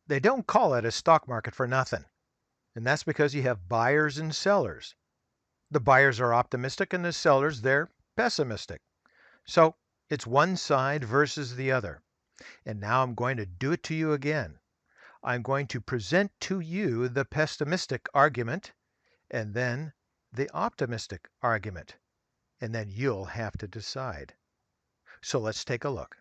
They don't call it a stock market for nothing, and that's because you have buyers and sellers. The buyers are optimistic and the sellers, they're pessimistic. So it's one side versus the other. And now I'm going to do it to you again. I'm going to present to you the pessimistic argument and then the optimistic argument, and then you'll have to decide. So let's take a look.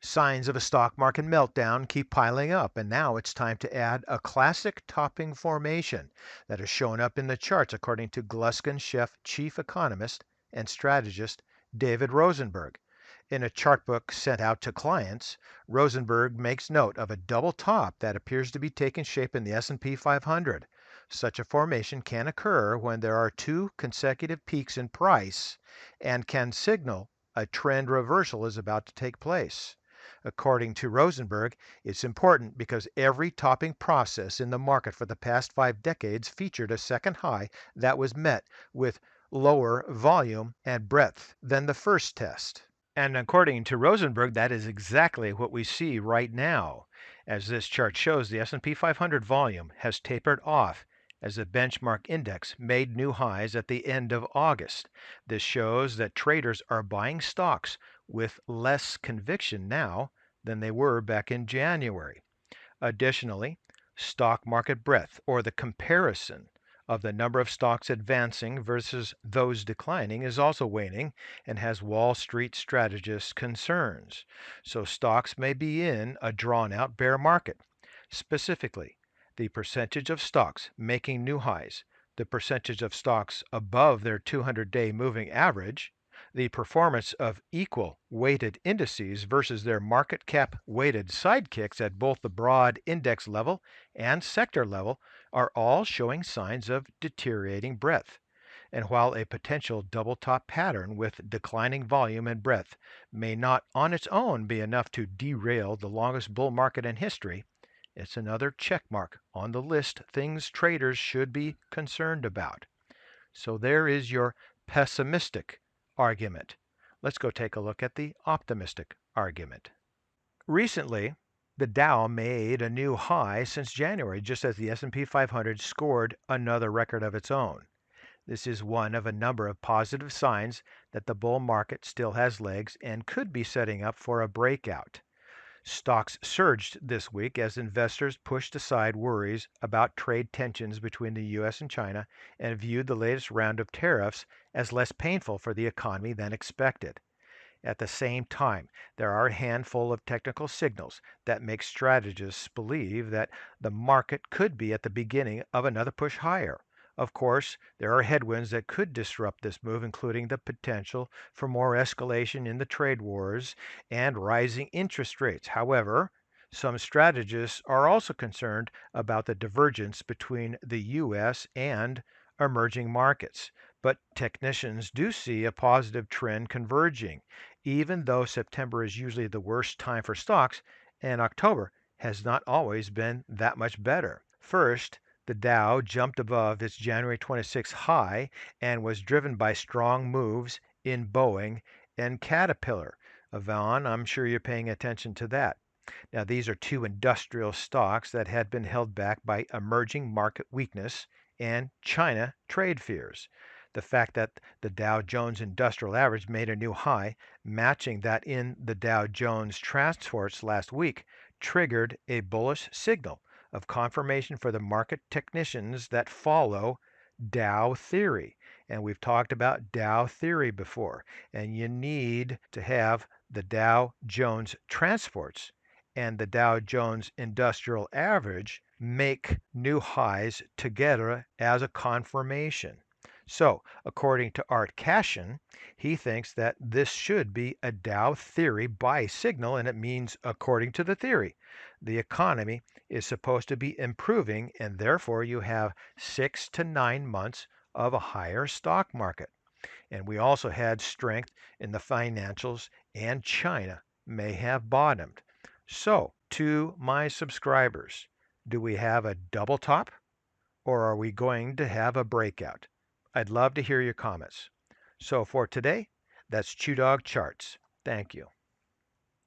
Signs of a stock market meltdown keep piling up, and now it's time to add a classic topping formation that has shown up in the charts according to Gluskin Sheff chief economist and strategist David Rosenberg. In a chart book sent out to clients, Rosenberg makes note of a double top that appears to be taking shape in the S&P 500. Such a formation can occur when there are two consecutive peaks in price and can signal a trend reversal is about to take place. According to Rosenberg, it's important because every topping process in the market for the past 5 decades featured a second high that was met with lower volume and breadth than the first test. And according to Rosenberg, that is exactly what we see right now. As this chart shows, the S&P 500 volume has tapered off as the benchmark index made new highs at the end of August. This shows that traders are buying stocks with less conviction now than they were back in January. Additionally, stock market breadth, or the comparison of the number of stocks advancing versus those declining, is also waning and has Wall Street strategists concerns. So stocks may be in a drawn out bear market. Specifically, the percentage of stocks making new highs, the percentage of stocks above their 200-day moving average, the performance of equal weighted indices versus their market cap weighted sidekicks at both the broad index level and sector level are all showing signs of deteriorating breadth. And while a potential double top pattern with declining volume and breadth may not on its own be enough to derail the longest bull market in history, it's another check mark on the list things traders should be concerned about. So there is your pessimistic argument. Let's go take a look at the optimistic argument. Recently, the Dow made a new high since January, just as the S&P 500 scored another record of its own. This is one of a number of positive signs that the bull market still has legs and could be setting up for a breakout. Stocks surged this week as investors pushed aside worries about trade tensions between the U.S. and China and viewed the latest round of tariffs as less painful for the economy than expected. At the same time, there are a handful of technical signals that make strategists believe that the market could be at the beginning of another push higher. Of course, there are headwinds that could disrupt this move, including the potential for more escalation in the trade wars and rising interest rates. However, some strategists are also concerned about the divergence between the U.S. and emerging markets. But technicians do see a positive trend converging, even though September is usually the worst time for stocks, and October has not always been that much better. First, the Dow jumped above its January 26 high and was driven by strong moves in Boeing and Caterpillar. Yvonne, I'm sure you're paying attention to that. Now, these are two industrial stocks that had been held back by emerging market weakness and China trade fears. The fact that the Dow Jones Industrial Average made a new high, matching that in the Dow Jones Transports last week, triggered a bullish signal of confirmation for the market technicians that follow Dow theory. And we've talked about Dow theory before. And you need to have the Dow Jones Transports and the Dow Jones Industrial Average make new highs together as a confirmation. So, according to Art Cashin, he thinks that this should be a Dow theory buy signal, and it means, according to the theory, the economy is supposed to be improving, and therefore you have 6 to 9 months of a higher stock market. And we also had strength in the financials, and China may have bottomed. So, to my subscribers, do we have a double top or are we going to have a breakout? I'd love to hear your comments. So for today, that's ChewDog Charts. Thank you.